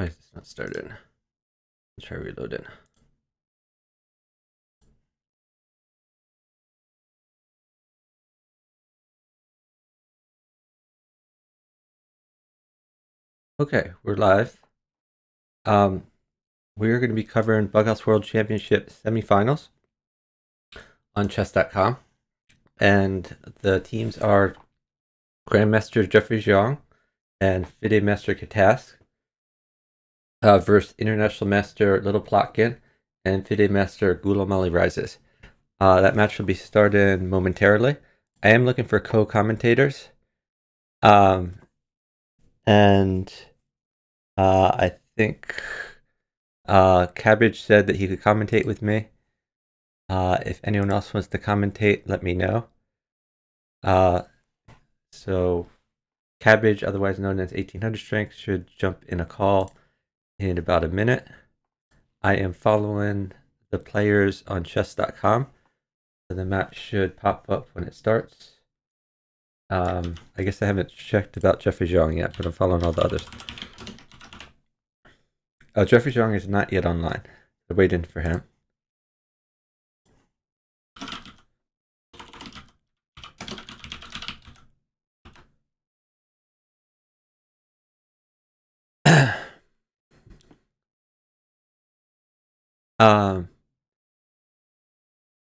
Why is this not started? Let's try reloading. Okay, we're live. We're going to be covering Bughouse World Championship semifinals on chess.com. And the teams are Grandmaster jefferyx and FIDE Master catask versus International Master littleplotkin and FIDE Master GulamaliRises. That match will be started momentarily. I am looking for co-commentators. I think Cabbage said that he could commentate with me. If anyone else wants to commentate, let me know. So Cabbage, otherwise known as 1800 Strength, should jump in a call in about a minute. I am following the players on chess.com, so the match should pop up when it starts. I guess I haven't checked about jefferyx yet, but I'm following all the others. Jefferyx is not yet online. We're waiting for him.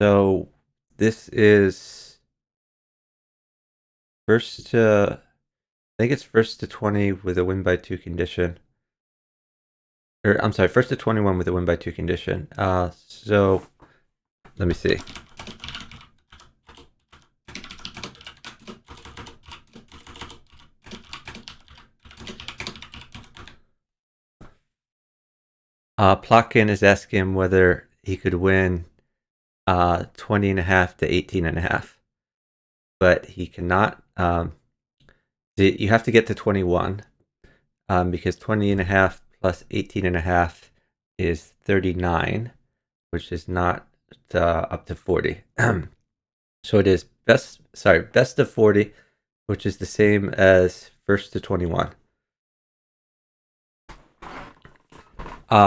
So this is first to, I think it's first to 20 with a win by 2 condition. Or I'm sorry, first to 21 with a win by 2 condition. So let me see. Plotkin is asking whether he could win 20.5 to 18.5, but he cannot. You have to get to 21 because 20.5 plus 18.5 is 39, which is not up to 40. So it is best of 40, which is the same as first to 21.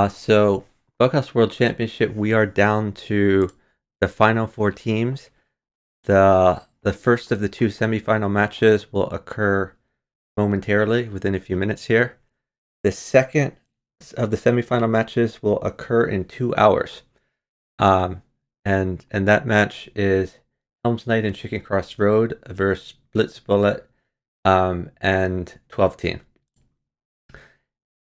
So Bughouse World Championship, we are down to the final 4 teams. The first of the 2 semifinal matches will occur momentarily within a few minutes here. The second of the semifinal matches will occur in 2 hours. And that match is Helm's Knight and Chicken Cross Road versus Blitz Bullet and 12 Teen.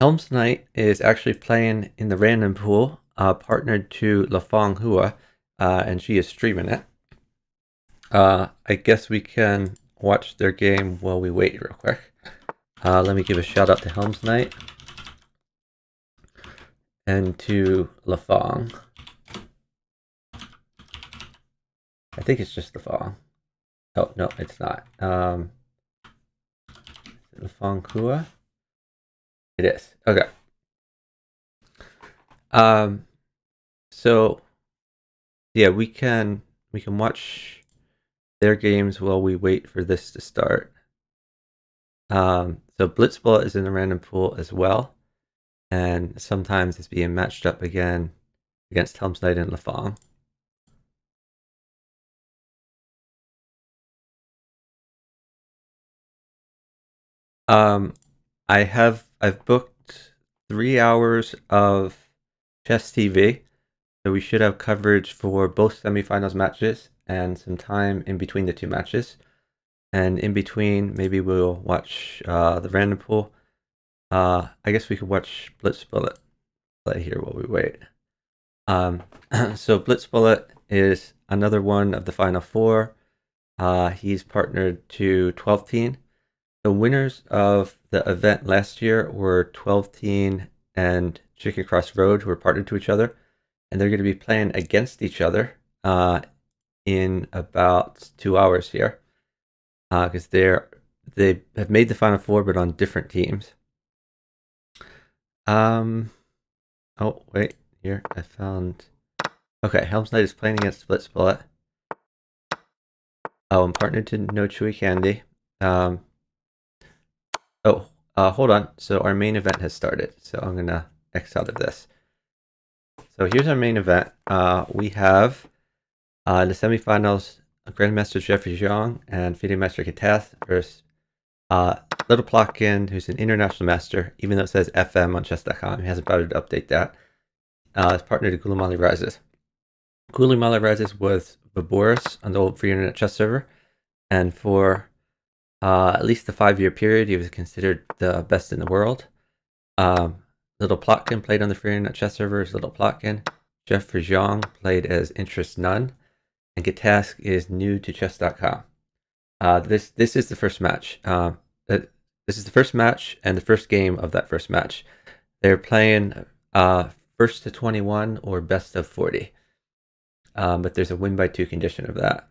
Helm's Knight is actually playing in the random pool, partnered to Lafong Hua, and she is streaming it. I guess we can watch their game while we wait real quick. Let me give a shout out to Helm's Knight and to Lafong. I think it's just Lafong. Oh, no, it's not. Lafong Hua? It is. Okay. So yeah, we can watch their games while we wait for this to start. So Blitzball is in the random pool as well, and sometimes it's being matched up again against Helm's Knight and Lafong. I've booked 3 hours of Chess TV, so we should have coverage for both semifinals matches and some time in between the 2 matches. And in between, maybe we'll watch the random pool. I guess we could watch Blitz Bullet play here while we wait. So Blitz Bullet is another one of the final 4. He's partnered to 12 Teen. The winners of the event last year were 12 Teen and Chicken Cross Road, who were partnered to each other, and they're going to be playing against each other in about 2 hours here, because they have made the final 4, but on different teams. Oh wait, here I found. Okay, Helm's Knight is playing against Blitz Bullet. Oh, I'm partnered to No Chewy Candy. Oh, hold on. So our main event has started. So I'm gonna X out of this. So here's our main event. We have the semifinals: Grandmaster Jeffrey Zhang and FIDE Master Catask versus littleplotkin, who's an international master. Even though it says FM on chess.com, he hasn't bothered to update that. His partner to GulamaliRises. GulamaliRises was Vaboris on the old free internet chess server, and for at least the 5-year period, he was considered the best in the world. littleplotkin played on the free internet chess server as littleplotkin. Jeffrey Zhang played as Interest None, and catask is new to chess.com. This is the first match. This is the first match and the first game of that first match. They're playing first to 21 or best of 40. But there's a win by 2 condition of that.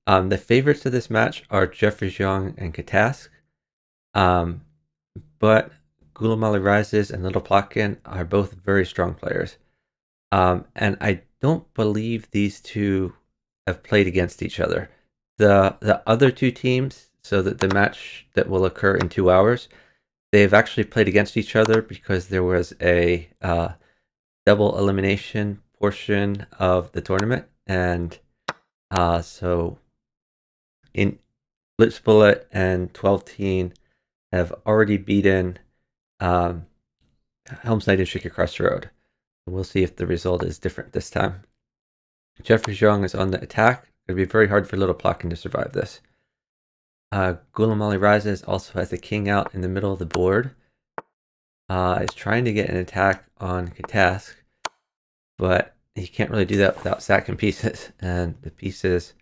The favorites of this match are Jeffrey Zhang and catask. But GulamaliRises and littleplotkin are both very strong players. And I don't believe these two have played against each other. The other 2 teams, so that the match that will occur in 2 hours, they've actually played against each other because there was a double elimination portion of the tournament, and so in Blitzbullet and 12 Teen have already beaten Helm's Knight and Chicken Crossroad. We'll see if the result is different this time. Jeffrey Zhang is on the attack. It'll be very hard for littleplotkin to survive this. GulamaliRises also has the king out in the middle of the board. Is trying to get an attack on catask, but he can't really do that without sacking pieces, and the pieces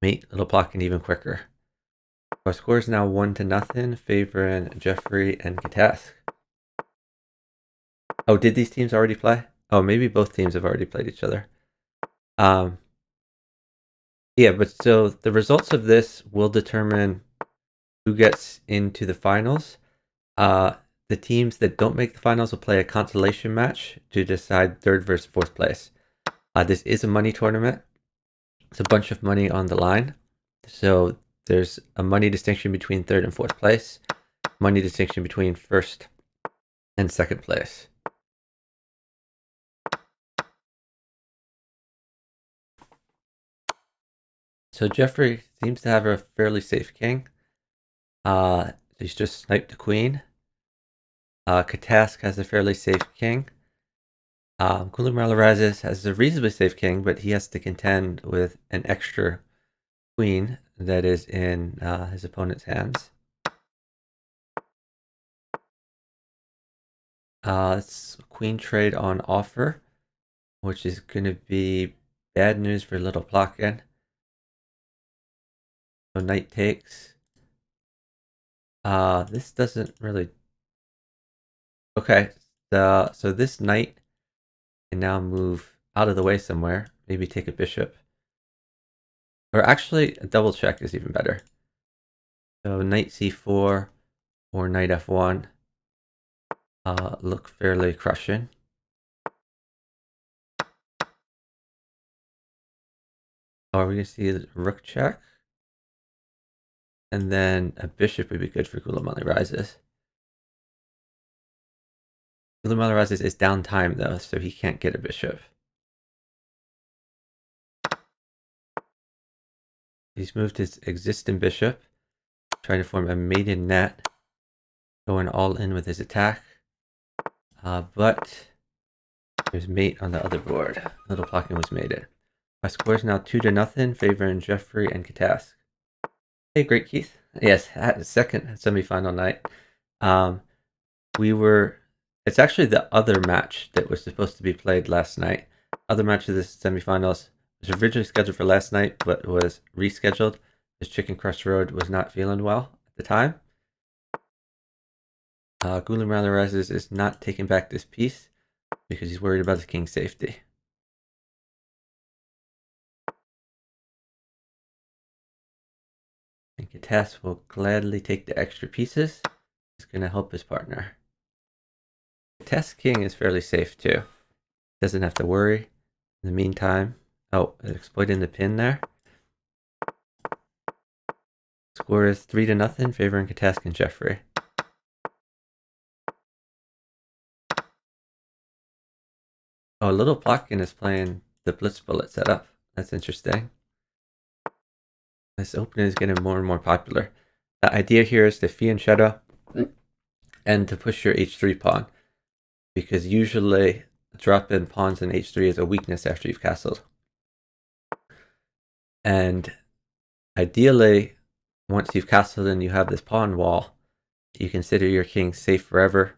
mate littleplotkin even quicker. Our score is now 1-0, favoring Jeffrey and catask. Oh, did these teams already play? Oh, maybe both teams have already played each other. Yeah, but so the results of this will determine who gets into the finals. The teams that don't make the finals will play a consolation match to decide 3rd versus 4th place. This is a money tournament. It's a bunch of money on the line. So there's a money distinction between 3rd and 4th place, money distinction between 1st and 2nd place. So Jeffrey seems to have a fairly safe king. He's just sniped the queen. Catask has a fairly safe king. GulamaliRises has a reasonably safe king, but he has to contend with an extra queen that is in his opponent's hands. It's queen trade on offer, which is going to be bad news for littleplotkin. So knight takes. This doesn't really. Okay, so this knight can now move out of the way somewhere. Maybe take a bishop. Or actually, a double check is even better. So knight c4 or knight f1 look fairly crushing. Oh, are we going to see rook check? And then a bishop would be good for GulamaliRises. GulamaliRises is down time though, so he can't get a bishop. He's moved his existing bishop, trying to form a maiden net, going all in with his attack. But there's mate on the other board. littleplotkin was mated. My score is now 2-0, favoring Jeffrey and catask. Hey, great Keith. Yes, second semifinal night. It's actually the other match that was supposed to be played last night. Other match of this semifinals was originally scheduled for last night, but was rescheduled because Chicken Crossroad was not feeling well at the time. GulamaliRises is not taking back this piece because he's worried about his king's safety. And catask will gladly take the extra pieces. He's going to help his partner. Catask king is fairly safe too. Doesn't have to worry. In the meantime, exploiting the pin there. Score is 3-0, favoring catask and Jeffrey. Oh, littleplotkin is playing the blitz bullet setup. That's interesting. This opening is getting more and more popular. The idea here is to fee and shadow and to push your h3 pawn, because usually drop-in pawns in h3 is a weakness after you've castled. And ideally, once you've castled and you have this pawn wall, you consider your king safe forever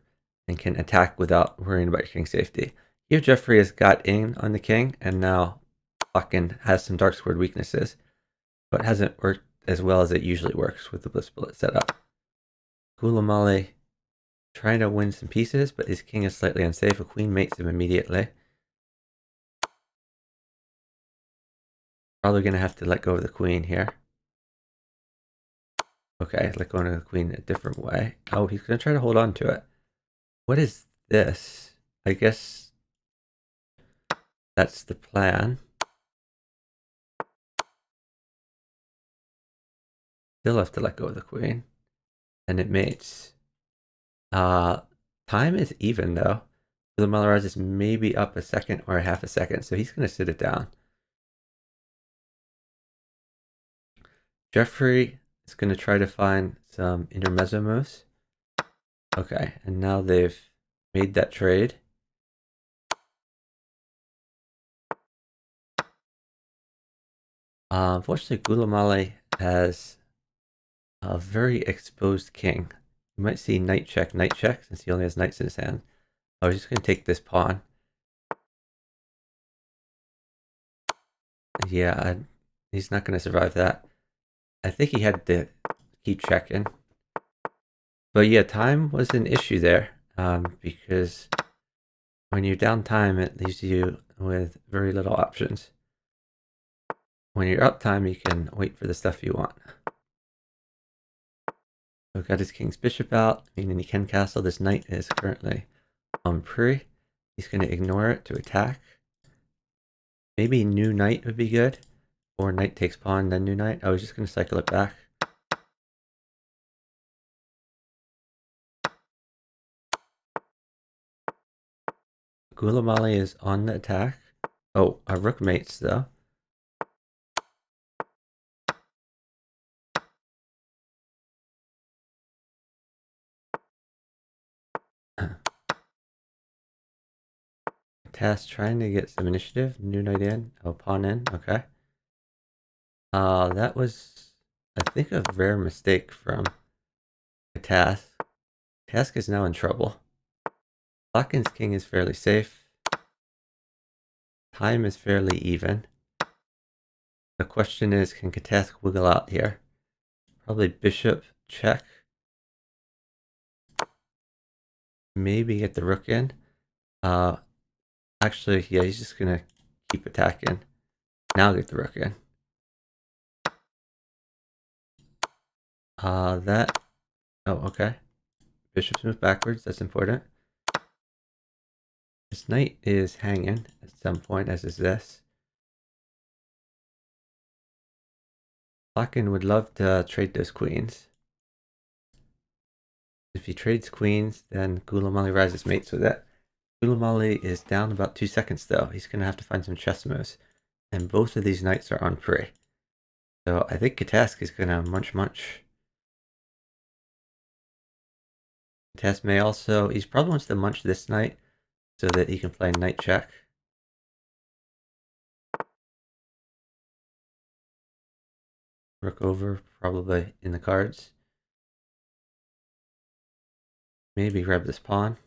and can attack without worrying about your king's safety. Here, Jeffrey has got in on the king, and now Plotkin has some dark squared weaknesses, but hasn't worked as well as it usually works with the blitz bullet setup. Gulamali trying to win some pieces, but his king is slightly unsafe. A queen mates him immediately. Probably going to have to let go of the queen here. Okay, let go of the queen a different way. Oh, he's going to try to hold on to it. What is this? I guess that's the plan. Still have to let go of the queen. And it mates. Time is even though. BWC is maybe up a second or a half a second, so he's going to sit it down. Jeffrey is going to try to find some intermezzo moves. Okay, and now they've made that trade. Unfortunately, Gulamali has a very exposed king. You might see knight check, since he only has knights in his hand. I was just going to take this pawn. Yeah, he's not going to survive that. I think he had to keep checking. But yeah, time was an issue there, because when you're down time, it leaves you with very little options. When you're up time, you can wait for the stuff you want. So we've got his king's bishop out, meaning he can castle. This knight is currently on pre. He's going to ignore it to attack. Maybe new knight would be good. Or knight takes pawn, then new knight. I was just going to cycle it back. Gulamali is on the attack. Oh, our rook mates though. Task trying to get some initiative. New knight in. Oh, pawn in. Okay. That was, I think, a rare mistake from Catask. Catask is now in trouble. Plotkin's king is fairly safe. Time is fairly even. The question is, can Catask wiggle out here? Probably bishop check. Maybe get the rook in. Actually, yeah, he's just gonna keep attacking. Now get the rook in. That. Oh, okay. Bishop's move backwards. That's important. This knight is hanging at some point, as is this. Plotkin would love to trade those queens. If he trades queens, then GulamaliRises mates with it. Gulamali is down about 2 seconds though. He's going to have to find some chess moves. And both of these knights are on pre. So I think Catask is going to munch. Catask may also, he probably wants to munch this knight so that he can play knight check. Rook over, probably in the cards. Maybe grab this pawn.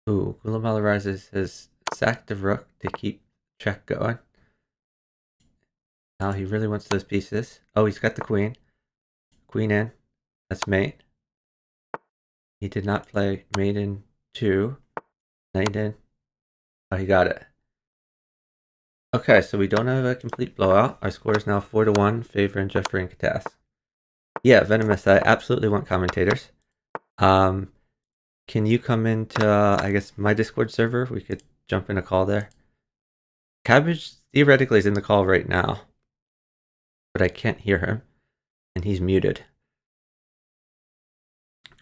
Ooh, GulamaliRises has sacked the rook to keep check going. Now he really wants those pieces. Oh, he's got the queen. Queen in. That's mate. He did not play mate in 2. Knight in. Oh, he got it. Okay, so we don't have a complete blowout. Our score is now 4-1, favoring Jeffrey and Catask. Yeah, Venomous, I absolutely want commentators. Can you come into, I guess, my Discord server? We could jump in a call there. Cabbage theoretically is in the call right now, but I can't hear him. and he's muted.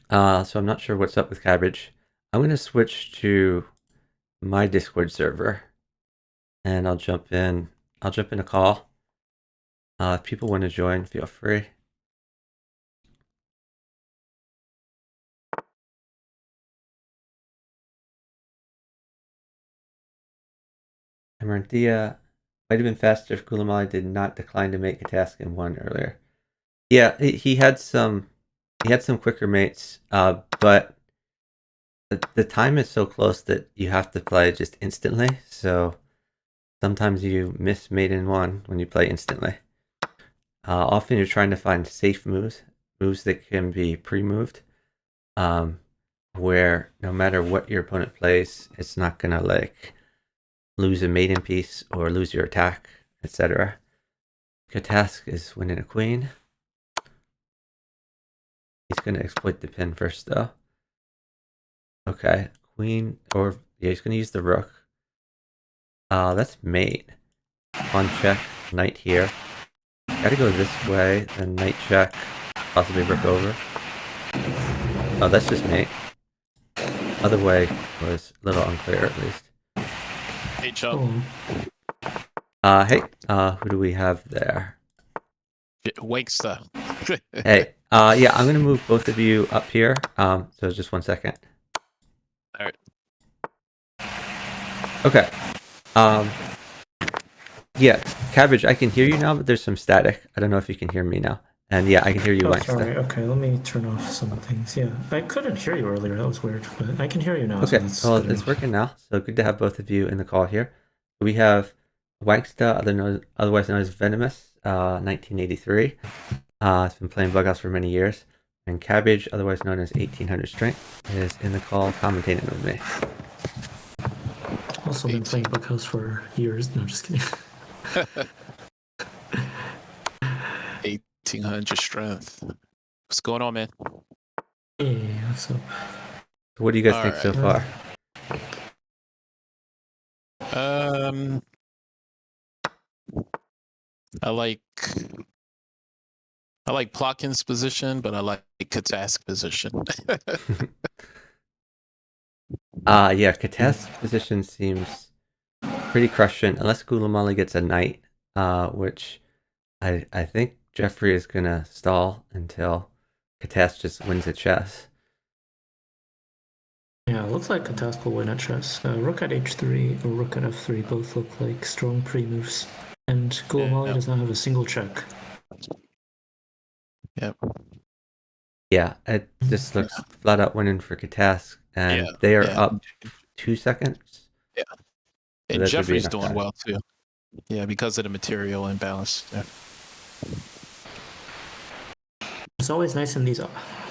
So I'm not sure what's up with Cabbage. I'm going to switch to my Discord server, and I'll jump in a call. If people want to join, feel free. Amaranthia might have been faster if Gulamali did not decline to make a task and won earlier. Yeah, he had some quicker mates, but the time is so close that you have to play just instantly. So sometimes you miss mate in one when you play instantly. Often you're trying to find safe moves that can be pre-moved, where no matter what your opponent plays, it's not gonna like lose a maiden piece or lose your attack, etc. Catask is winning a queen. He's gonna exploit the pin first though. Okay, queen, or yeah, he's gonna use the rook. That's mate. Pawn check, knight here. Gotta go this way, then knight check, possibly rook over. Oh, that's just mate. Other way was a little unclear at least. Hey, Chuck. Hey, who do we have there? Wakester. Hey, yeah, I'm gonna move both of you up here. So just 1 second. All right. Okay. Yeah, Cabbage, I can hear you now, but there's some static. I don't know if you can hear me now. And yeah, I can hear you, Oh, Wankster. sorry. Okay, let me turn off some things. Yeah, I couldn't hear you earlier. That was weird, but I can hear you now. Okay, So well, it's working now. So good to have both of you in the call here. We have Wankster, otherwise known as Venomous, 1983. Has been playing Bughouse for many years. And Cabbage, otherwise known as 1800 Strength, is in the call commentating with me. Also been playing Bookhouse for years. No, just kidding. 1800 strength. What's going on, man? Hey, what's up? So what do you guys think so far? I like Plotkin's position, but I like Catask position. Yeah, Catask's position seems pretty crushing, unless Gulamali gets a knight, which I think Jeffrey is gonna stall until Catask just wins a chess. Yeah, looks like Catask will win at chess. Rook at h3 or rook at f3 both look like strong pre-moves. And Gulamali does not have a single check. Yep. Yeah, it just looks flat out winning for Catask, and they are up 2 seconds. Yeah. And Jeffrey's doing well too. Yeah, because of the material imbalance. Yeah. It's always nice in these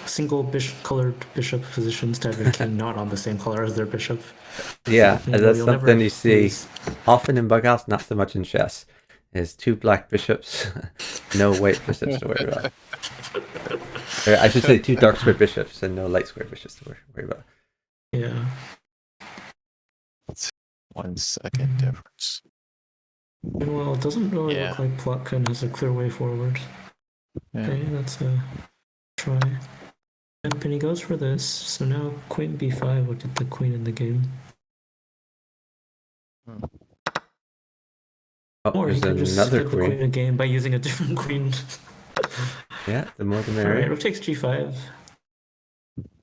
single colored bishop positions to have a king not on the same color as their bishop. Yeah, that's something you see often in Bughouse, not so much in chess. Is 2 black bishops, no white bishops to worry about. Or I should say 2 dark squared bishops and no light squared bishops to worry about. Yeah. 1 second difference. Well, it doesn't really look like Plotkin has a clear way forward. Yeah. Okay, that's a try. And Penny goes for this. So now queen b5 would get the queen in the game. Oh, or he could just get the queen in the game by using a different queen. Yeah, the more the merrier. Alright, rook takes g5.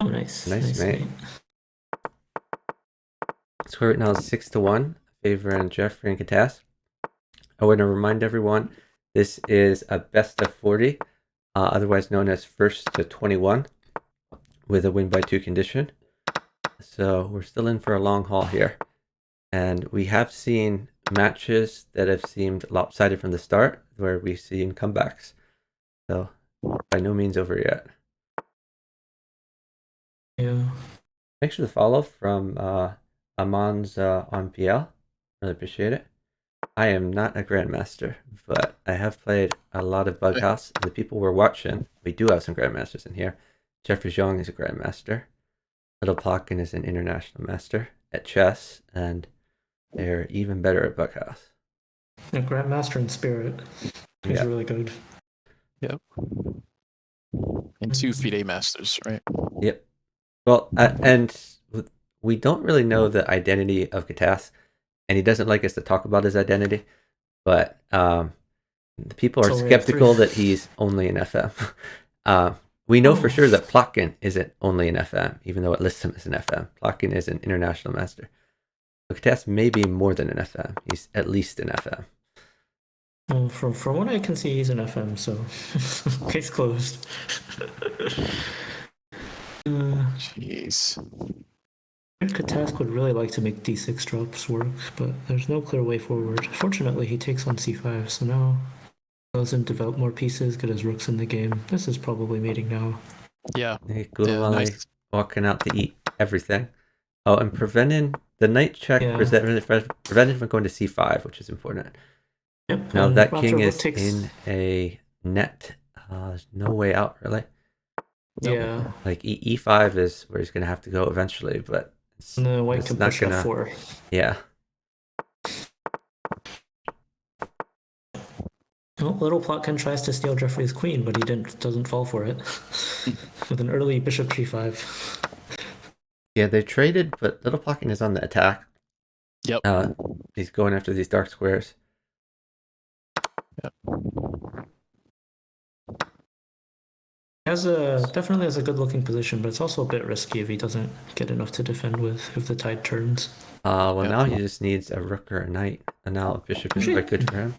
Oh, nice. Nice mate. Score right now is 6-1, favoring Jeffrey and Catask. I want to remind everyone, this is a best of 40, otherwise known as first to 21, with a win by 2 condition. So we're still in for a long haul here. And we have seen matches that have seemed lopsided from the start, where we've seen comebacks. So by no means over yet. Yeah. Thanks for the follow from Amon's on PL. Really appreciate it. I am not a grandmaster, but I have played a lot of Bughouse. The people we're watching, we do have some grandmasters in here. Jeffrey Zhang is a grandmaster. Littleplotkin is an international master at chess, and they're even better at Bughouse. A grandmaster in spirit. He's really good. Yep. and 2 FIDE masters, right? Yep. Well, and we don't really know the identity of catask, and he doesn't like us to talk about his identity, but the people are skeptical that he's only an FM. We know for sure that Plotkin isn't only an FM, even though it lists him as an FM. Plotkin is an international master. But catask may be more than an FM. He's at least an FM. Well, from what I can see, he's an FM, so case closed. Jeez. Catask would really like to make d6 drops work, but there's no clear way forward. Fortunately, he takes on c5, so now he goes and develop more pieces, get his rooks in the game. This is probably mating now. Yeah. Hey, nice. Walking out to eat everything. Oh, and preventing the knight check prevented from going to c5, which is important. Yep. Now that king is in a net. There's no way out, really. Yeah. Like e5 is where he's going to have to go eventually, but the white can push f4. Yeah. Well, littleplotkin tries to steal Jeffrey's queen, but he doesn't fall for it with an early bishop g5. Yeah, they traded, but littleplotkin is on the attack. Yep. He's going after these dark squares. Yep. Definitely has a good looking position, but it's also a bit risky if he doesn't get enough to defend with if the tide turns. Now he just needs a rook or a knight, and now a bishop is quite good for him.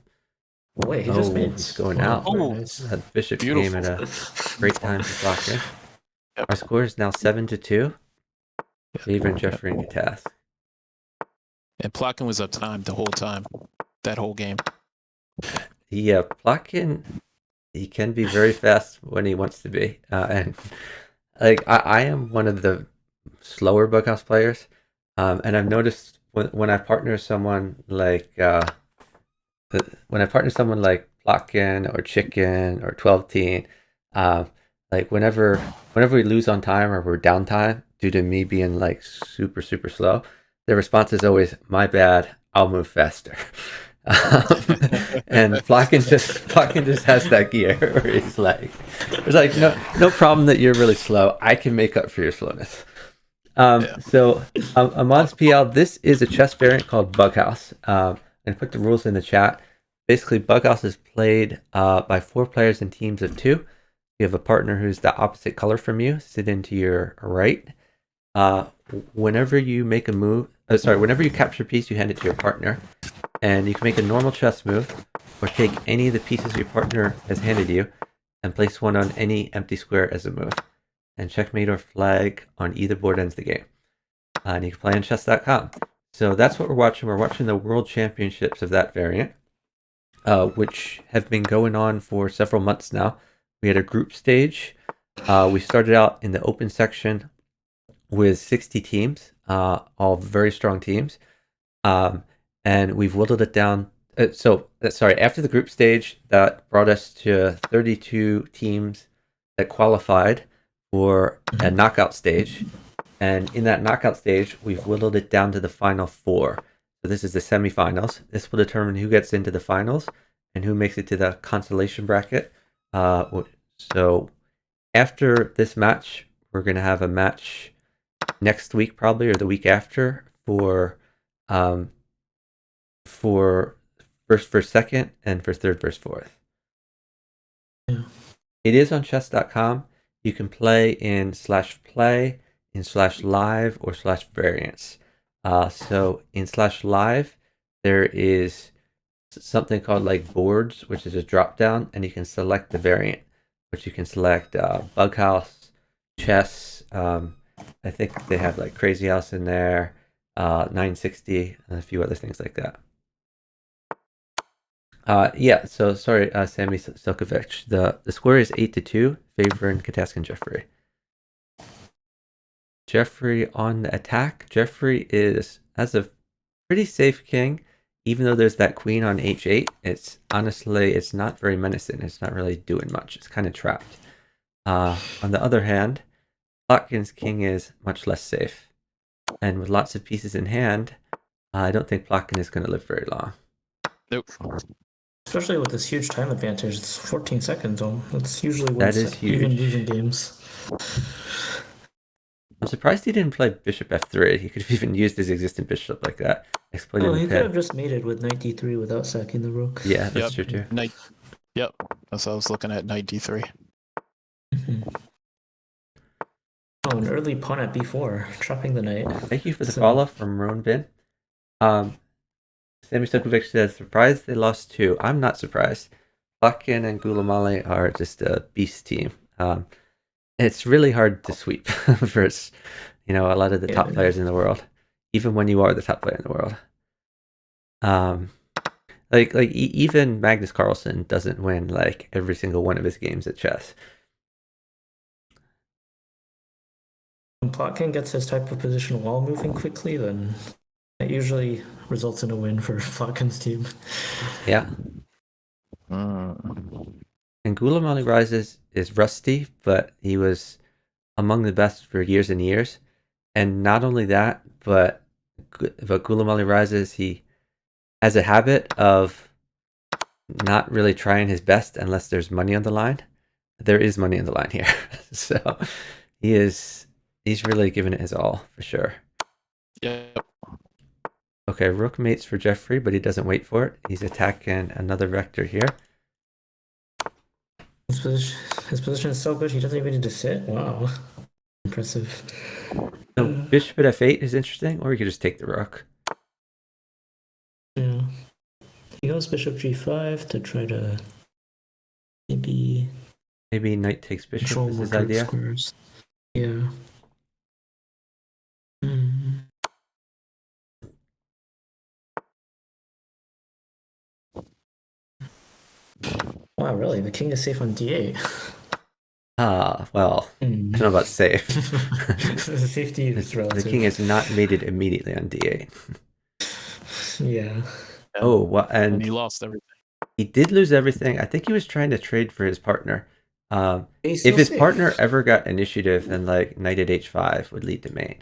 Wait, he just made he's going out. Nice. That bishop came at a great time for Plotkin. Yep. Our score is now 7-2. Favoring Jeffrey and catask. And Plotkin was up time the whole time, that whole game. Yeah, Plotkin, he can be very fast when he wants to be, and like I am one of the slower Bughouse players, and I've noticed when I partner someone like Plotkin or Chicken or 12-teen, like whenever we lose on time or we're down time due to me being like super slow, the response is always, "My bad, I'll move faster." And Plotkin just has that gear where he's like, "There's like no problem that you're really slow. I can make up for your slowness." So Ahmad's PL, this is a chess variant called Bughouse. And put the rules in the chat. Basically, Bughouse is played by 4 players in teams of 2. You have a partner who's the opposite color from you, sit into your right. Whenever you make a move, whenever you capture a piece, you hand it to your partner. And you can make a normal chess move, or take any of the pieces your partner has handed you, and place one on any empty square as a move. And checkmate or flag on either board ends the game. And you can play on chess.com. So that's what we're watching. We're watching the World Championships of that variant, which have been going on for several months now. We had a group stage. We started out in the open section with 60 teams, all very strong teams. And we've whittled it down. After the group stage, that brought us to 32 teams that qualified for a knockout stage. And in that knockout stage, we've whittled it down to the final 4. So this is the semifinals. This will determine who gets into the finals and who makes it to the consolation bracket. So after this match, we're going to have a match next week probably, or the week after, for first versus second and for third versus fourth. Yeah. It is on chess.com. You can play in /play, in /live, or /variants. So in /live, there is something called like boards, which is a drop down, and you can select the variant, which you can select Bughouse, chess. I think they have like Crazy House in there, 960, and a few other things like that. So sorry, Sammy Silkovich. The score is 8-2, favoring catask and Jeffrey. Jeffrey on the attack. Jeffrey has a pretty safe king, even though there's that queen on h8. It's not very menacing. It's not really doing much. It's kind of trapped. On the other hand, Plotkin's king is much less safe, and with lots of pieces in hand, I don't think Plotkin is going to live very long. Nope. Especially with this huge time advantage, it's 14 seconds. That's usually that is huge. Even losing games. I'm surprised he didn't play bishop f3. He could have even used his existing bishop like that. Oh, he could have just made it with knight d3 without sacking the rook. Yeah, that's true too. Yep, that's what I was looking at, knight d3. Mm-hmm. Oh, an early pawn at b4, trapping the knight. Thank you for the follow from Ronbin. Sammy Stokovic says, surprised they lost 2. I'm not surprised. Plotkin and Gulamali are just a beast team. It's really hard to sweep versus, a lot of the top players in the world, even when you are the top player in the world. Even Magnus Carlsen doesn't win like every single one of his games at chess. When Plotkin gets his type of position while moving quickly, then that usually results in a win for Plotkin's team. Yeah. And GulamaliRises is rusty, but he was among the best for years and years. And not only that, but GulamaliRises, he has a habit of not really trying his best unless there's money on the line. There is money on the line here. So he's really giving it his all for sure. Yeah. Okay, rook mates for Jeffrey, but he doesn't wait for it. He's attacking another vector here. His position is so good, he doesn't even need to sit. Wow. Impressive. So bishop at f8 is interesting, or you could just take the rook. Yeah. He goes bishop g5 to try to maybe knight takes bishop is his idea. Squares. Yeah. Wow, really? The king is safe on d8. Well, I don't know about safe. The safety is relative. The king has not mated immediately on d8. Yeah. Oh, well, and he lost everything. He did lose everything. I think he was trying to trade for his partner. If his partner ever got initiative, then like knight at h5 would lead to mate.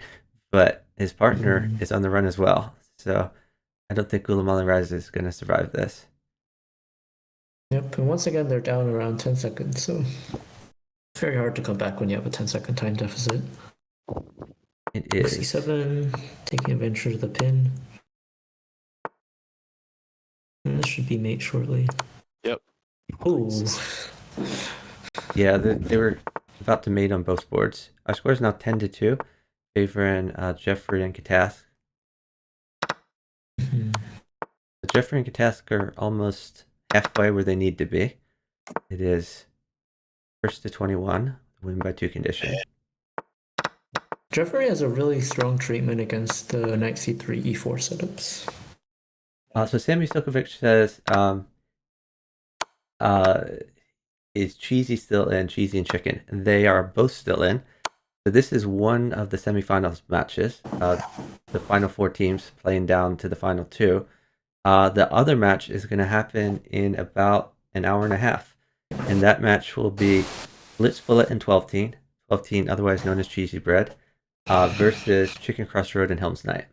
But his partner is on the run as well. So I don't think GulamaliRises is going to survive this. Yep, and once again, they're down around 10 seconds, so it's very hard to come back when you have a 10-second time deficit. It is. c7, taking advantage of the pin. And this should be mate shortly. Yep. Ooh. Yeah, they were about to mate on both boards. Our score is now 10-2, favoring Jeffrey and catask. Jeffrey and catask are almost halfway where they need to be. It is first to 21, win by 2 condition. Jeffrey has a really strong treatment against the knight c3 e4 setups. So Sammy Stokovic says, is Cheesy still in? Cheesy and Chicken. They are both still in. So this is one of the semifinals matches. The final 4 teams playing down to the final 2. The other match is going to happen in about an hour and a half. And that match will be Blitz Bullet and 12-teen, otherwise known as Cheesy Bread, versus Chicken Crossroad and Helm's Knight.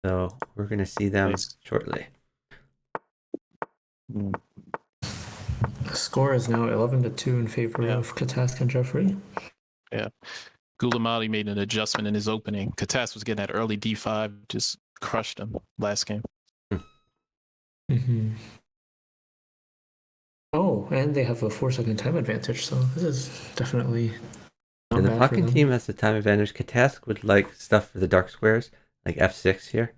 So we're going to see them shortly. The score is now 11-2 in favor of catask and Jeffrey. Yeah. Gulamali made an adjustment in his opening. Catask was getting that early d5, just crushed him last game. Oh, and they have a 4-second time advantage, so this is definitely not the bad for Plotkin them. team has the time advantage. Catask would like stuff for the dark squares, like f6 here.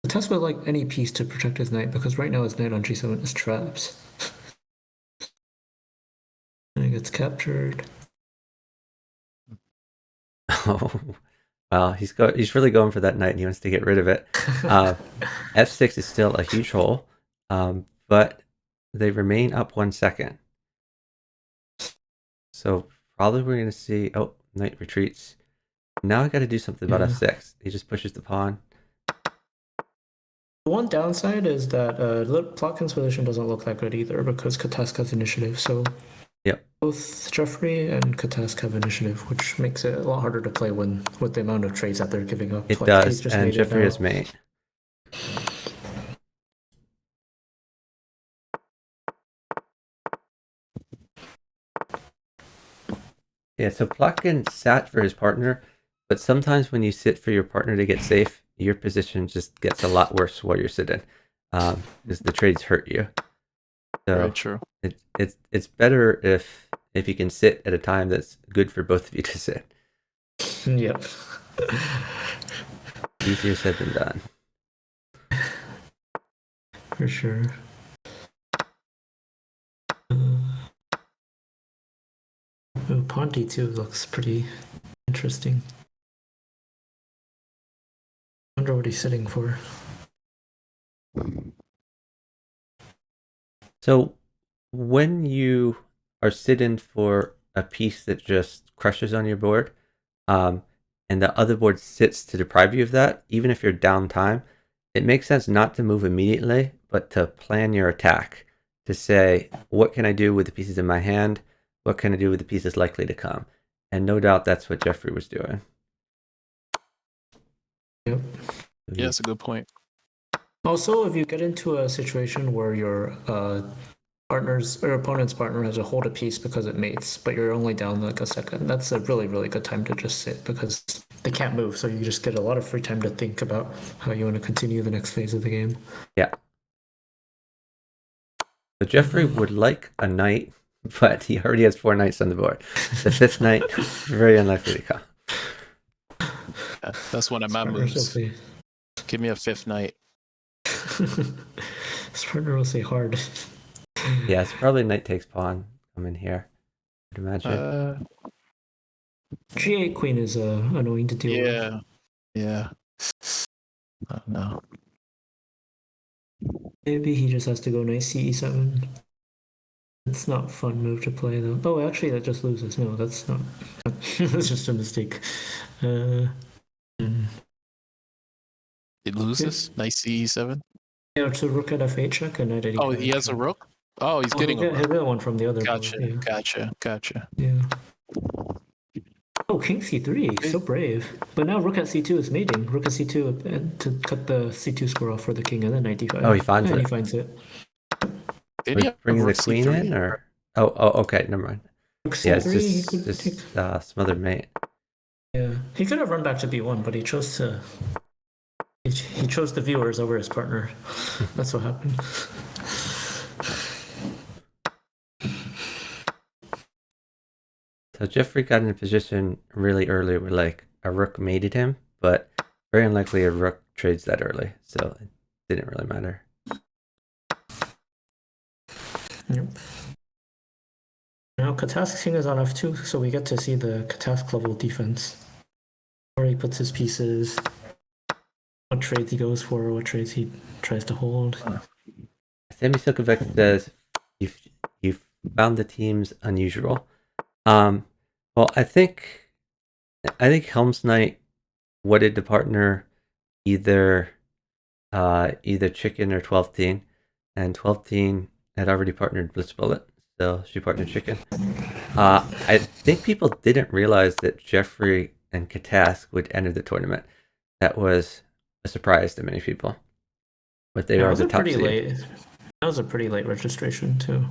Catask would like any piece to protect his knight, because right now his knight on g7 is trapped. And it gets captured. Oh, well, he's really going for that knight, and he wants to get rid of it. f6 is still a huge hole, but they remain up 1 second. So probably we're going to see... Oh, knight retreats. Now I got to do something about f6. He just pushes the pawn. The one downside is that Plotkin's position doesn't look that good either, because Catask has initiative, so both Jeffrey and Catask have initiative, which makes it a lot harder to play with the amount of trades that they're giving up. It does, and Jeffrey is mate. Yeah, so Plotkin sat for his partner, but sometimes when you sit for your partner to get safe, your position just gets a lot worse while you're sitting, because the trades hurt you. So very true. It's better if you can sit at a time that's good for both of you to sit. Yep. Easier said than done. For sure. Pawn d2 looks pretty interesting. I wonder what he's sitting for. So when you are sitting for a piece that just crushes on your board, and the other board sits to deprive you of that, even if you're down time, it makes sense not to move immediately, but to plan your attack. To say, what can I do with the pieces in my hand? What can I do with the pieces likely to come? And no doubt that's what Jeffrey was doing. Yep. Yeah, that's a good point. Also, if you get into a situation where your partner's or opponent's partner has to hold a piece because it mates, but you're only down like a second, that's a really, really good time to just sit because they can't move. So you just get a lot of free time to think about how you want to continue the next phase of the game. Yeah. So Jeffrey would like a knight, but he already has 4 knights on the board. The 5th knight, very unlikely to come. That's one of my moves. Give me a 5th knight. His partner will say hard. Yeah, it's probably knight takes pawn coming here, I'd imagine. G8 queen is annoying to deal with. Yeah. I don't know. Maybe he just has to go knight ce7. It's not a fun move to play though. Oh, actually, that just loses. No, that's not. That's just a mistake. It loses? Knight ce7? Yeah, it's a rook at f8 check and knight at e5. Oh, he has a rook? Oh, he's getting a rook. He'll get one from the other Gotcha, board. yeah. Gotcha. Yeah. Oh, king c3, so brave. But now rook at c2 is mating. Rook at c2 to cut the c2 score off for the king, and then knight d5. Oh, he finds it. He finds it. Did he bring the queen c3 in, or? Oh, okay, never mind. Rook c3, yeah, it's just smothered mate. Yeah, he could have run back to b1, but he chose to. He chose the viewers over his partner. That's what happened. So Jeffrey got in a position really early where like a rook mated him, but very unlikely a rook trades that early, so it didn't really matter. Yep. Now catask king is on f2, so we get to see the catask level defense. Where he puts his pieces, what trades he goes for, what trades he tries to hold. Semi-Silkovic says you've found the teams unusual. Well, I think Helm's Knight wooded the partner either Chicken or 12th Teen, and 12th Teen had already partnered Blitz Bullet, so she partnered Chicken. I think people didn't realize that Jeffrey and Catask would enter the tournament. That was a surprise to many people, but they are the top seed. That was a pretty late registration too.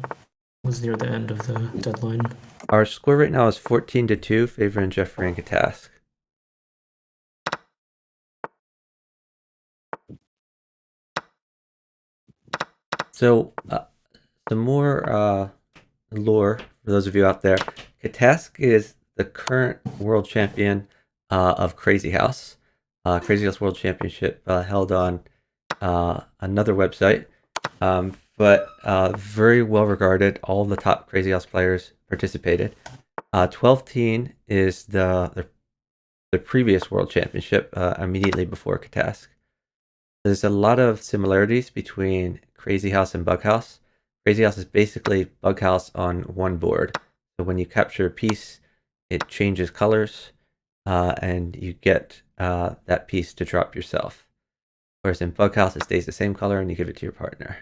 It was near the end of the deadline. Our score right now is 14-2, favoring Jeffrey and Catask. So, some more lore for those of you out there. Catask is the current world champion of Crazy House. Crazy House World Championship held on another website. But very well regarded. All the top Crazy House players participated. 12th Teen is the previous world championship immediately before Catask. There's a lot of similarities between Crazy House and Bug House. Crazy House is basically Bug House on one board. So when you capture a piece, it changes colors, and you get that piece to drop yourself. Whereas in Bug House, it stays the same color and you give it to your partner.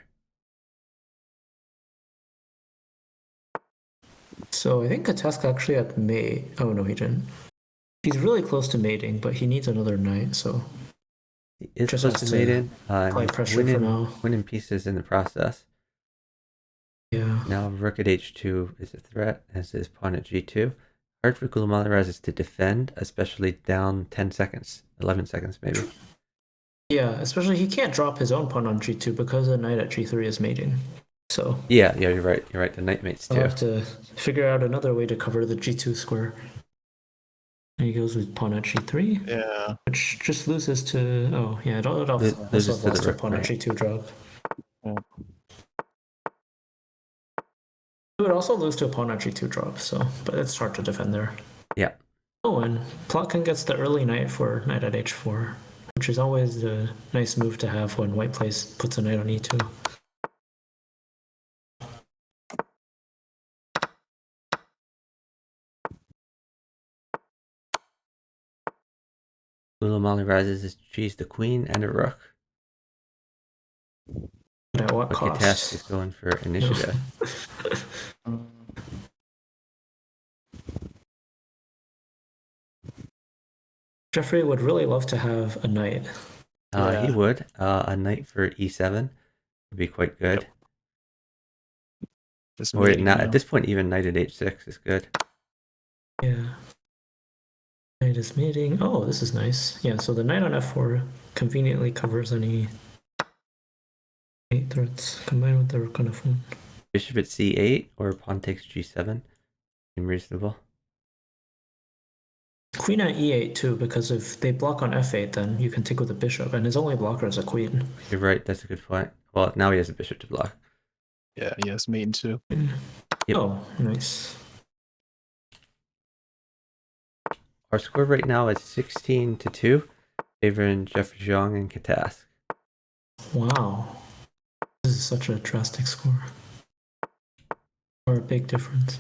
So I think Catask actually had mate. Oh no, he didn't. He's really close to mating, but he needs another knight, so he is close to mating. Apply pressure for now. Winning pieces in the process. Yeah. Now rook at h2 is a threat, as is pawn at g2. hard for GulamaliRises to defend, especially down 10 seconds, 11 seconds maybe. Yeah, especially he can't drop his own pawn on g2 because the knight at g3 is mating. So yeah, you're right. You're right. The knight mates too. I'll have to figure out another way to cover the g2 square. And he goes with pawn at g3. Yeah. Which just loses to... Oh, yeah, it also Loses to lost the to a pawn at g2 drop. Yeah. It would also lose to a pawn at g2 drop, so... But it's hard to defend there. Yeah. Oh, and Plotkin gets the early knight for knight at h4, which is always a nice move to have when white puts a knight on e2. GulamaliRises is cheese the queen and a rook. But at what cost? Catask is going for initiative. Jeffrey would really love to have a knight. He would. A knight for e7 would be quite good. Yep. Or now, at this point, even knight at h6 is good. Yeah. Knight is mating. Oh, this is nice. Yeah, so the knight on f4 conveniently covers any threats combined with the rook on f1. Bishop at c8 or pawn takes g7 seem reasonable. Queen at e8 too, because if they block on f8, then you can take with the bishop, and his only blocker is a queen. You're right, that's a good point. Well, now he has a bishop to block. Yeah, it's mating too. Yep. Oh, nice. Our score right now is 16-2, favoring Jefferyx and catask. Wow. This is such a drastic score. Or a big difference.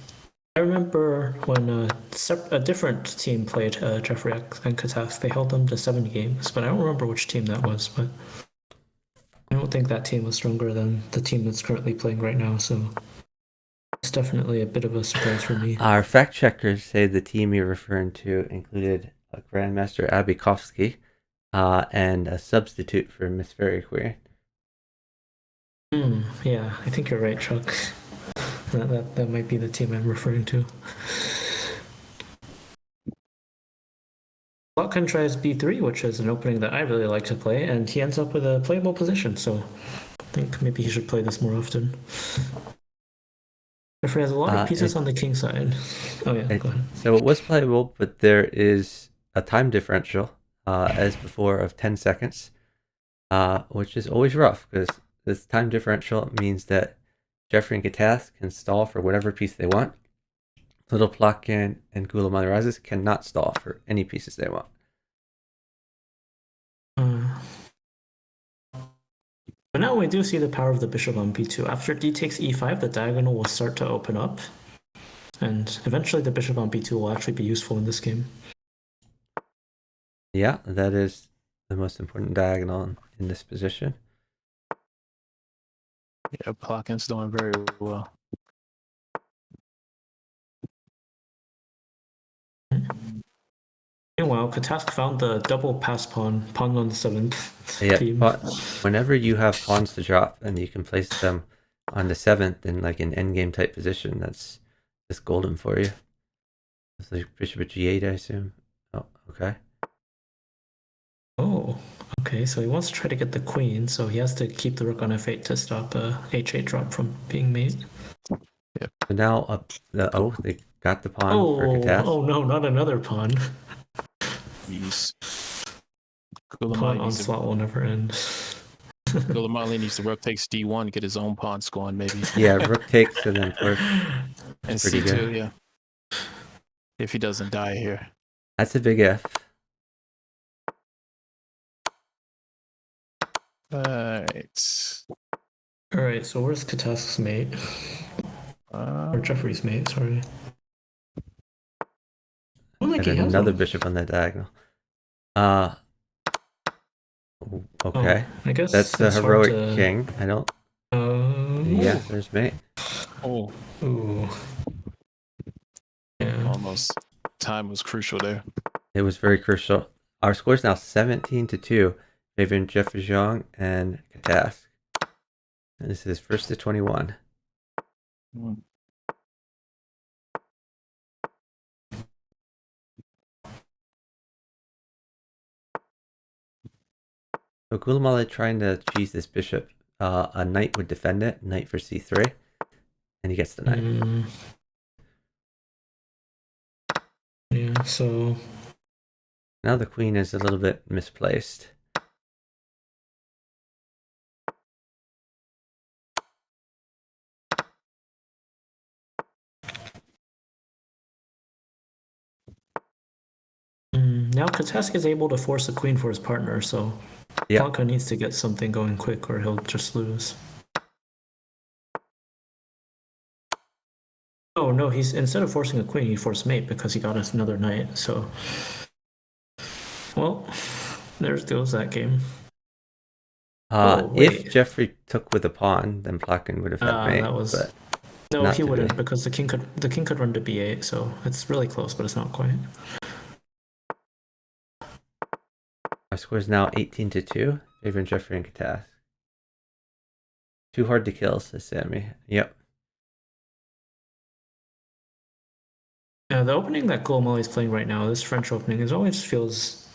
I remember when a different team played jefferyx and catask, they held them to 7 games, but I don't remember which team that was, but I don't think that team was stronger than the team that's currently playing right now, so it's definitely a bit of a surprise for me. Our fact checkers say the team you're referring to included Grandmaster Abikovsky and a substitute for Miss Fairy Queen. Yeah, I think you're right, Chuck. That might be the team I'm referring to. Plotkin tries b3, which is an opening that I really like to play, and he ends up with a playable position, so I think maybe he should play this more often. Jeffrey has a lot of pieces on the king side. Oh yeah, go ahead. So it was playable, but there is a time differential, as before, of 10 seconds, which is always rough, because this time differential means that Jeffrey and catask can stall for whatever piece they want. Littleplotkin and GulamaliRises cannot stall for any pieces they want. But now we do see the power of the bishop on b2. After d takes e5, the diagonal will start to open up. And eventually the bishop on b2 will actually be useful in this game. Yeah, that is the most important diagonal in this position. Yeah, Plotkin's doing very well. Meanwhile, catask found the double pass pawn on the 7th. Yeah, team. but whenever you have pawns to drop and you can place them on the 7th in like an endgame type position, that's just golden for you. It's like bishop at g8, I assume. Oh, okay. Oh, okay, so he wants to try to get the queen, so he has to keep the rook on f8 to stop a h8 drop from being made. Yep. So now they got the pawn for catask. Oh no, not another pawn. Jeez. Pawn onslaught will never end. Gulamali needs the rook takes d1, get his own pawn scoring maybe. Yeah, rook takes and then push. And pretty c2, good. yeah. If he doesn't die here. That's a big F. Alright, so where's Catask's mate? Or Jeffrey's mate, sorry. And another bishop on that diagonal. Okay. I guess that's the heroic king. I don't. Yeah, there's mate. Oh. Ooh. Yeah. Almost. Time was crucial there. It was very crucial. Our score is now 17-2, favoring Jefferyx and catask. And this is first to 21. So Gulamali trying to cheese this bishop. A knight would defend it. Knight for c3. And he gets the knight. Yeah, so... Now the queen is a little bit misplaced. Now catask is able to force a queen for his partner, so Plotkin needs to get something going quick or he'll just lose. Oh no, he's instead of forcing a queen, he forced mate because he got us another knight, so... Well, there goes that game. If Jeffrey took with a pawn, then Plotkin would have had mate. That was... But no, he wouldn't, because the king could run to b8, so it's really close, but it's not quite. Our score is now 18-2, favoring Jeffrey and catask. Too hard to kill, says Sammy. Yep. Yeah, the opening that Gulamali's playing right now, this French opening, always feels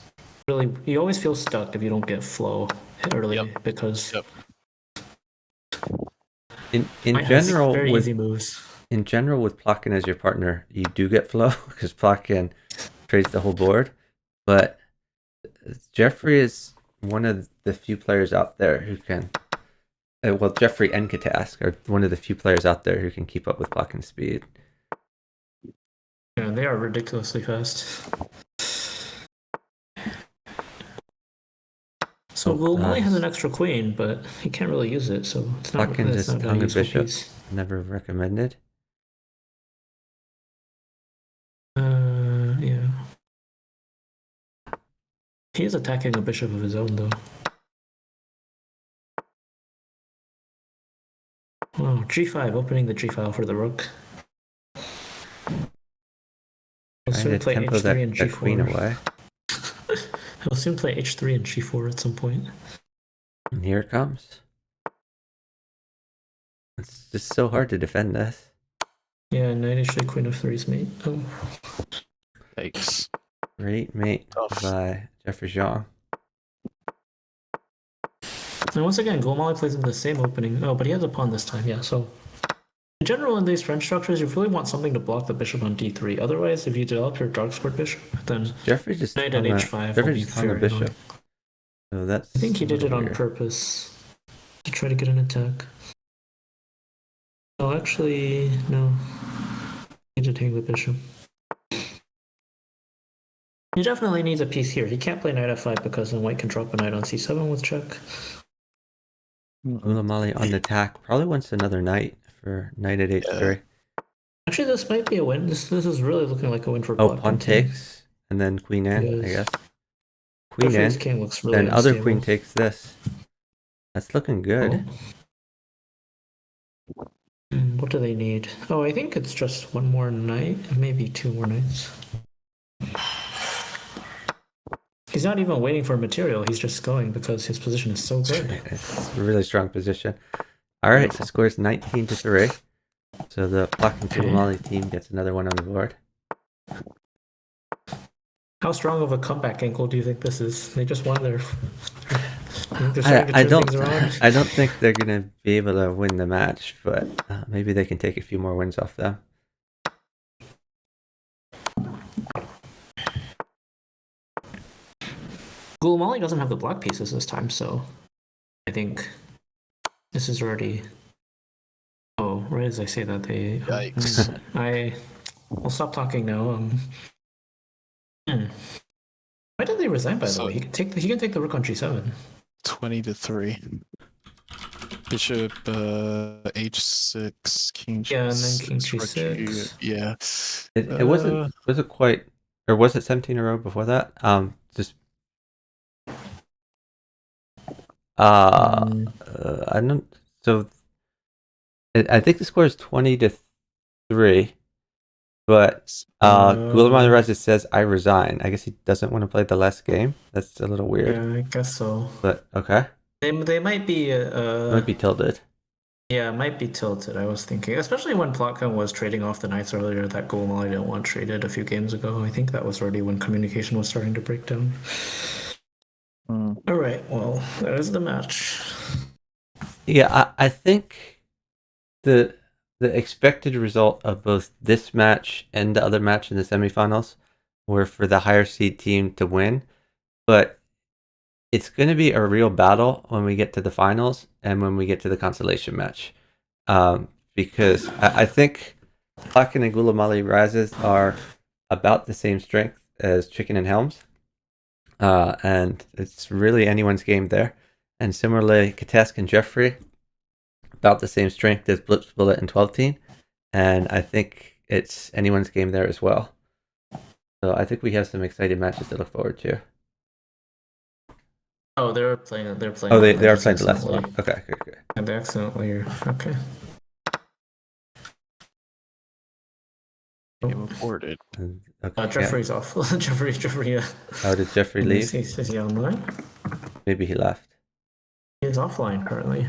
really... You always feel stuck if you don't get flow early, because... In general, very easy moves. In general, with Plotkin as your partner, you do get flow, because Plotkin trades the whole board, but Jeffrey is one of the few players out there who can... well, Jeffrey and catask are one of the few players out there who can keep up with Plotkin's speed. Yeah, they are ridiculously fast. So Gulamali has an extra queen, but he can't really use it, so it's not... Plotkin just hung a bishop. Never recommended. Yeah. He is attacking a bishop of his own, though. Oh, g5, opening the g-file for the rook. He'll soon play h3 and g4. Queen away. He'll soon play h3 and g4 at some point. And here it comes. It's just so hard to defend this. Yeah, knight h3, queen of 3's mate. Oh. Yikes. Great mate by Jeffrey Zhang. And once again, Gulamali plays in the same opening. Oh, but he has a pawn this time, yeah, so... In general, in these French structures, you really want something to block the bishop on d3. Otherwise, if you develop your dark squared bishop, then Jeffrey just knight at h5 will be very bishop. So that's... I think he did it on purpose to try to get an attack. Oh, actually, no. He did hang the bishop. He definitely needs a piece here. He can't play knight f5 because then white can drop a knight on c7 with check. Gulamali on the attack. Probably wants another knight for knight at h3. Actually, this might be a win. This is really looking like a win for Plotkin. Pawn takes, and then queen in, I guess. Queen in, king looks really then unstable. Other queen takes this. That's looking good. Oh. What do they need? Oh, I think it's just one more knight, maybe two more knights. He's not even waiting for material, he's just going because his position is so good. It's a really strong position. Alright, the score is 19-3. So the Plotkin Gulamali team gets another one on the board. How strong of a comeback angle do you think this is? They just won their... I don't think they're going to be able to win the match, but maybe they can take a few more wins off them. Gulamali doesn't have the black pieces this time, so I think this is already... Oh, right as I say that, they... Yikes. I'll stop talking now. Why did they resign, by the way? He can take the rook on g7. 20-3. Bishop h6, king g6. Yeah, and then king g6. Yeah. It wasn't... Was it quite... Or was it 17 in a row before that? I don't... So... I think the score is 20-3. But GulamaliRises says I resign. I guess he doesn't want to play the last game. That's a little weird. Yeah, I guess so. But okay. They might be might be tilted. Yeah, it might be tilted, I was thinking. Especially when Plotkin was trading off the knights earlier that Gulamali didn't want traded a few games ago. I think that was already when communication was starting to break down. Alright. right. Well, there's the match. Yeah, I think the expected result of both this match and the other match in the semifinals were for the higher seed team to win, but it's going to be a real battle when we get to the finals and when we get to the consolation match, because I think Plotkin and GulamaliRises are about the same strength as Chicken and Helms, and it's really anyone's game there. And similarly, catask and Jeffrey, about the same strength as Blips, Bullet, and 12 Teen, and I think it's anyone's game there as well. So I think we have some exciting matches to look forward to. Oh, they're playing. Oh, they are playing the last one. Okay. And they accidentally. Okay. He reported. Okay, Jeffrey's off. Jeffrey. Oh, did Jeffrey leave? Is he online? Maybe he left. He's offline currently.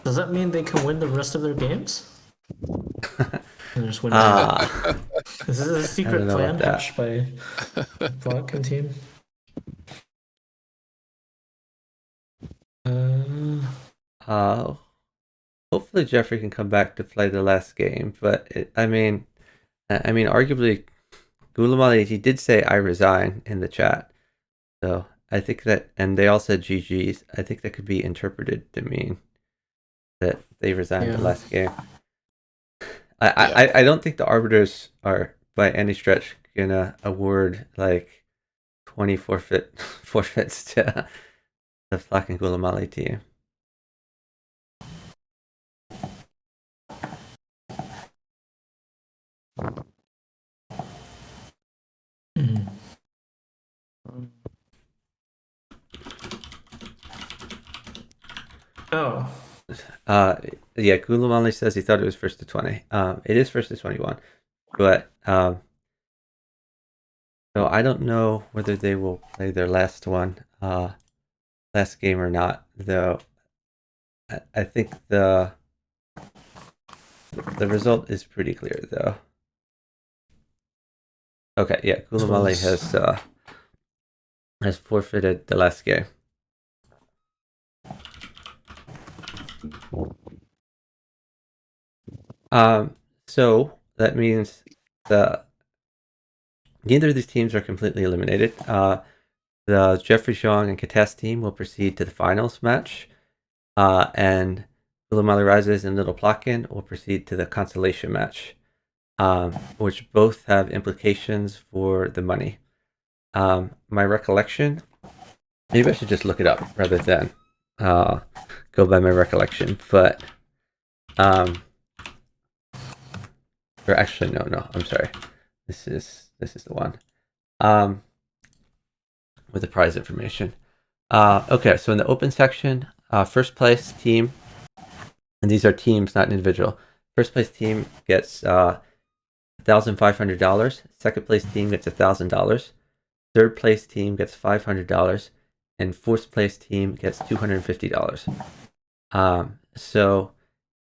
Does that mean they can win the rest of their games? And just win. This is a secret plan hatched by the Plotkin team. Hopefully Jeffrey can come back to play the last game, but I mean, arguably, Gulamali, he did say I resign in the chat, so I think that, and they all said GGs. I think that could be interpreted to mean that they resigned the last game. I don't think the arbiters are by any stretch gonna award like 20 forfeits to the Plotkin Gulamali team. Oh. Yeah, Gulamali says he thought it was first to 20. It is first to 21, but so I don't know whether they will play their last game or not. Though I think the result is pretty clear, though. Okay, yeah, Gulamali has forfeited the last game. So that means neither of these teams are completely eliminated. The Jeffrey Zhang and catask team will proceed to the finals match, and GulamaliRises and littleplotkin will proceed to the consolation match, which both have implications for the money. My recollection, maybe I should just look it up rather than go by my recollection, but or actually no, I'm sorry. This is the one with the prize information. Okay, so in the open section, first place team, and these are teams, not individual. First place team gets $1,500. Second place team gets $1,000. Third place team gets $500, and fourth place team gets $250. So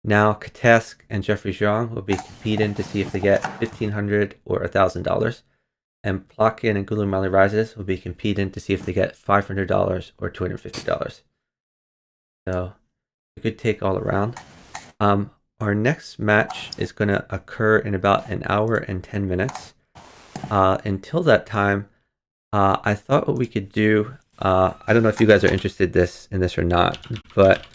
now catask and Jeffrey Zhang will be competing to see if they get $1,500 or $1,000, and Plotkin and GulamaliRises will be competing to see if they get $500 or $250. So a good take all around. Our next match is going to occur in about an hour and 10 minutes. Until that time, I thought what we could do, I don't know if you guys are interested in this or not, but